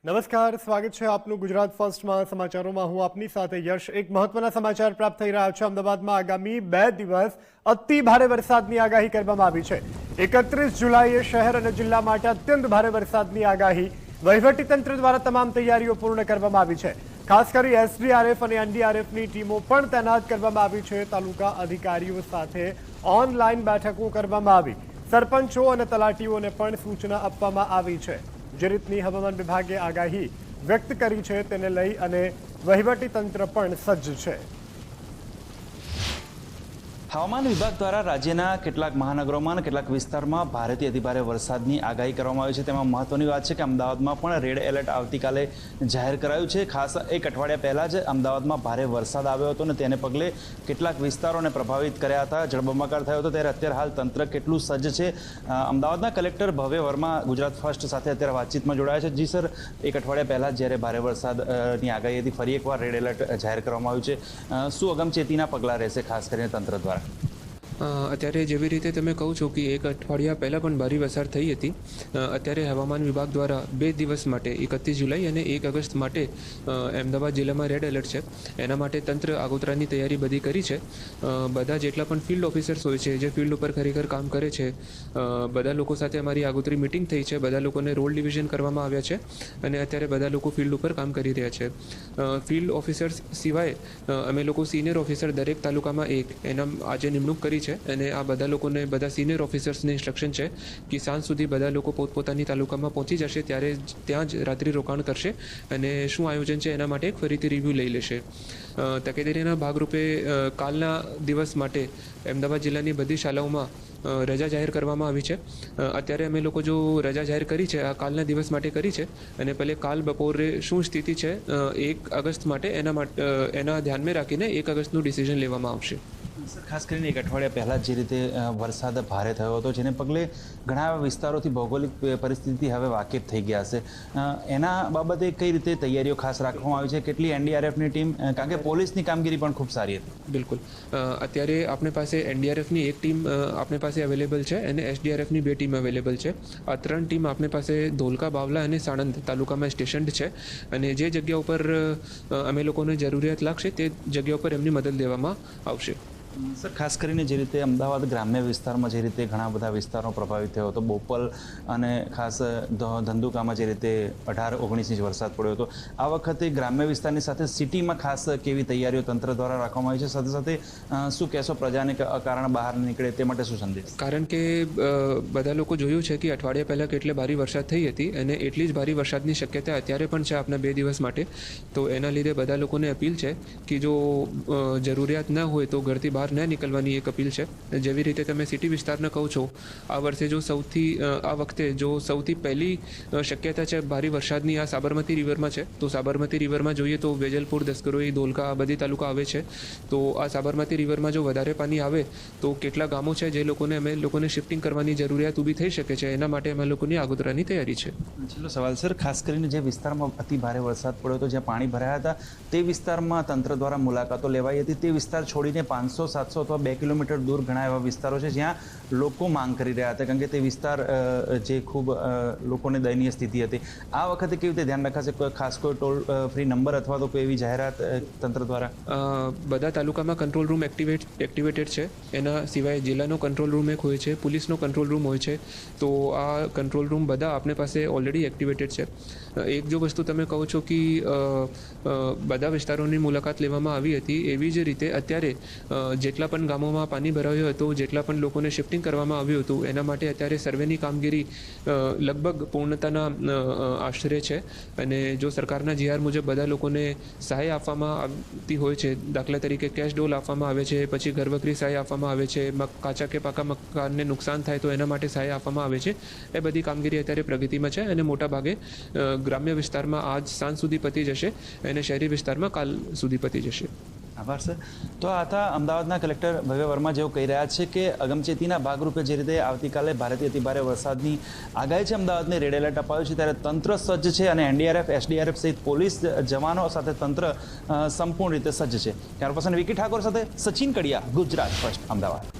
નમસ્કાર, સ્વાગત છે આપનું ગુજરાત ફર્સ્ટમાં સમાચારોમાં। હું આપની સાથે યશ। એક મહત્વના સમાચાર પ્રાપ્ત થઈ રહ્યા છે। અમદાવાદમાં આગામી 2 દિવસ અતિ ભારે વરસાદની આગાહી કરવામાં આવી છે। 31 જુલાઈએ શહેર અને જિલ્લા માટે અત્યંત ભારે વરસાદની આગાહી વહીવટીતંત્ર દ્વારા તમામ તૈયારીઓ પૂર્ણ કરવામાં આવી છે। ખાસ કરી એસડીઆરએફ અને એનડીઆરએફની ટીમો પણ તૈનાત કરવામાં આવી છે। તાલુકા અધિકારીઓ સાથે ઓનલાઈન બેઠકો કરવામાં આવી। સરપંચો અને તલાટીઓને પણ સૂચના આપવામાં આવી છે। જે રીતની હવામાન વિભાગે આગાહી વ્યક્ત કરી છે તેને લઈ અને વહીવટી તંત્ર પણ સજ્જ છે। હવામાન વિભાગ દ્વારા રાજ્યના કેટલાક મહાનગરોમાં અને કેટલાક વિસ્તારમાં ભારેથી અતિભારે વરસાદની આગાહી કરવામાં આવી છે। તેમાં મહત્વની વાત છે કે અમદાવાદમાં પણ રેડ એલર્ટ આવતીકાલે જાહેર કરાયું છે। ખાસ એક અઠવાડિયા પહેલાં જ અમદાવાદમાં ભારે વરસાદ આવ્યો હતો અને તેને પગલે કેટલાક વિસ્તારોને પ્રભાવિત કર્યા હતા, જળબંબાકાર થયો હતો। ત્યારે અત્યારે હાલ તંત્ર કેટલું સજ્જ છે, અમદાવાદના કલેક્ટર ભવ્ય વર્મા ગુજરાત ફર્સ્ટ સાથે અત્યારે વાતચીતમાં જોડાયા છે। જી સર, એક અઠવાડિયા પહેલાં જ્યારે ભારે વરસાદની આગાહી હતી, ફરી એકવાર રેડ એલર્ટ જાહેર કરવામાં આવ્યું છે। શું અગમચેતીના પગલાં રહેશે ખાસ કરીને તંત્ર દ્વારા? અત્યારે જેવી રીતે તમે કહો છો કે એક અઠવાડિયા પહેલાં પણ ભારે વરસાદ થઈ હતી, અત્યારે હવામાન વિભાગ દ્વારા 2 દિવસ માટે 31 જુલાઈ અને 1 ઓગસ્ટ માટે અમદાવાદ જિલ્લામાં રેડ એલર્ટ છે। એના માટે તંત્ર આગોતરાની તૈયારી બધી કરી છે। બધા જેટલા પણ ફિલ્ડ ઓફિસર્સ હોય છે, જે ફિલ્ડ ઉપર ખરેખર કામ કરે છે, બધા લોકો સાથે અમારી આગોતરી મિટિંગ થઈ છે। બધા લોકોને રોલ ડિવિઝન કરવામાં આવ્યા છે અને અત્યારે બધા લોકો ફિલ્ડ ઉપર કામ કરી રહ્યા છે। ફિલ્ડ ઓફિસર્સ સિવાય અમે લોકો સિનિયર ઓફિસર દરેક તાલુકામાં એના આજે નિમણૂક કરી છે અને આ બધા લોકોને, બધા સિનિયર ઓફિસર્સને ઇન્સ્ટ્રક્શન છે કે સાંજ સુધી બધા લોકો પોતપોતાની તાલુકામાં પહોંચી જશે, ત્યારે ત્યાં જ રાત્રિ રોકાણ કરશે અને શું આયોજન છે એના માટે એક ફરીથી રિવ્યૂ લઈ લેશે। તકેદારીના ભાગરૂપે કાલના દિવસ માટે અમદાવાદ જિલ્લાની બધી શાળાઓમાં રજા જાહેર કરવામાં આવી છે। અત્યારે અમે લોકો જો રજા જાહેર કરી છે, આ કાલના દિવસ માટે કરી છે અને ભલે કાલ બપોરે શું સ્થિતિ છે 1 ઓગસ્ટ માટે એના ધ્યાનમાં રાખીને 1 ઓગસ્ટનું ડિસિઝન લેવામાં આવશે। સર, ખાસ કરીને એક અઠવાડિયા પહેલાં જે રીતે વરસાદ ભારે થયો હતો, જેને પગલે ઘણા એવા વિસ્તારોથી ભૌગોલિક પરિસ્થિતિ હવે વાકેફ થઈ ગયા હશે, એના બાબતે કઈ રીતે તૈયારીઓ ખાસ રાખવામાં આવી છે? કેટલી એનડીઆરએફની ટીમ, કારણ કે પોલીસની કામગીરી પણ ખૂબ સારી હતી? બિલકુલ, અત્યારે આપણી પાસે એનડીઆરએફની એક ટીમ આપણી પાસે અવેલેબલ છે અને એસડીઆરએફની 2 ટીમ અવેલેબલ છે। આ 3 ટીમ આપણી પાસે ધોલકા, બાવલા અને સાણંદ તાલુકામાં સ્ટેશન્ડ છે અને જે જગ્યા ઉપર અમે લોકોને જરૂરિયાત લાગશે તે જગ્યા ઉપર એમની મદદ લેવામાં આવશે। સર, ખાસ કરીને જે રીતે અમદાવાદ ગ્રામ્ય વિસ્તારમાં જે રીતે ઘણા બધા વિસ્તારો પ્રભાવિત થયો હતો, બોપલ અને ખાસ ધંધુકામાં જે રીતે 18-19 ઇંચ વરસાદ પડ્યો હતો, આ વખતે ગ્રામ્ય વિસ્તારની સાથે સિટીમાં ખાસ કેવી તૈયારીઓ તંત્ર દ્વારા રાખવામાં આવી છે? સાથે સાથે શું કહેશો પ્રજાને કે અકારણ બહાર નીકળે તે માટે શું સંદેશ? કારણ કે બધા લોકો જોયું છે કે અઠવાડિયા પહેલાં કેટલે ભારે વરસાદ થઈ હતી અને એટલી જ ભારે વરસાદની શક્યતા અત્યારે પણ છે આપણા 2 દિવસ માટે। તો એના લીધે બધા લોકોને અપીલ છે કે જો જરૂરિયાત ન હોય તો ઘરથી બહાર ન નીકળવાની એક અપીલ છે। જેવી રીતે તમે સિટી વિસ્તારના કહો છો, આ વર્ષે આ વખતે જો સૌથી પહેલી શક્યતા છે ભારે વરસાદની આ સાબરમતી રિવરમાં છે। તો સાબરમતી રિવરમાં જોઈએ તો વેજલપુર, દસકરોઈ, ધોલકા આ બધી તાલુકા આવે છે। તો આ સાબરમતી રિવરમાં જો વધારે પાણી આવે તો કેટલા ગામો છે જે અમે લોકોને શિફ્ટિંગ કરવાની જરૂરિયાત ઊભી થઈ શકે છે, એના માટે અમે લોકોની આગોતરાની તૈયારી છે। છેલ્લો સવાલ સર, ખાસ કરીને જે વિસ્તારમાં અતિ ભારે વરસાદ પડ્યો હતો, જ્યાં પાણી ભરાયા હતા, તે વિસ્તારમાં તંત્ર દ્વારા મુલાકાતો લેવાઈ હતી। તે વિસ્તાર છોડીને 500, 700 અથવા 2 કિલોમીટર દૂર ઘણા એવા વિસ્તારો છે જ્યાં લોકો માંગ કરી રહ્યા હતા, કારણ કે તે વિસ્તાર જે ખૂબ લોકોને દયનીય સ્થિતિ હતી। આ વખતે કેવી રીતે ધ્યાન રખાશે? ખાસ કોઈ ટોલ ફ્રી નંબર અથવા તો કોઈ એવી જાહેરાત તંત્ર દ્વારા? બધા તાલુકામાં કંટ્રોલ રૂમ એક્ટિવેટેડ છે। એના સિવાય જિલ્લાનો કંટ્રોલ રૂમ એક હોય છે, પોલીસનો કંટ્રોલ રૂમ હોય છે। તો આ કંટ્રોલ રૂમ બધા આપણી પાસે ઓલરેડી એક્ટિવેટેડ છે। એક જો વસ્તુ તમે કહો છો કે બધા વિસ્તારોની મુલાકાત લેવામાં આવી હતી, એવી જ રીતે અત્યારે જેટલા પણ ગામોમાં પાણી ભરાયું હતું, જેટલા પણ લોકોને શિફ્ટિંગ કરવામાં આવ્યું હતું, એના માટે અત્યારે સર્વેની કામગીરી લગભગ પૂર્ણતાના આશરે છે અને જો સરકારના જીઆર મુજબ બધા લોકોને સહાય આપવામાં આવતી હોય છે, દાખલા તરીકે કેશ ડોલ આપવામાં આવે છે, પછી ઘરવકરી સહાય આપવામાં આવે છે, કાચા કે પાકા મકાનને નુકસાન થાય તો એના માટે સહાય આપવામાં આવે છે। એ બધી કામગીરી અત્યારે પ્રગતિમાં છે અને મોટાભાગે ગ્રામ્ય વિસ્તારમાં આજ સાંજ સુધી પતી જશે અને શહેરી વિસ્તારમાં કાલ સુધી પતી જશે। આભાર સર। તો આ હતા અમદાવાદના કલેક્ટર ભવ્ય વર્મા, જેઓ કહી રહ્યા છે કે અગમચેતીના ભાગરૂપે જે રીતે આવતીકાલે ભારેથી અતિભારે વરસાદની આગાહી છે, અમદાવાદને રેડ એલર્ટ અપાયું છે, ત્યારે તંત્ર સજ્જ છે અને એનડીઆરએફ, એસડીઆરએફ સહિત પોલીસ જવાનો સાથે તંત્ર સંપૂર્ણ રીતે સજ્જ છે। ત્યાર પછી વિકી ઠાકોર સાથે સચિન કડિયા, ગુજરાત ફર્સ્ટ, અમદાવાદ।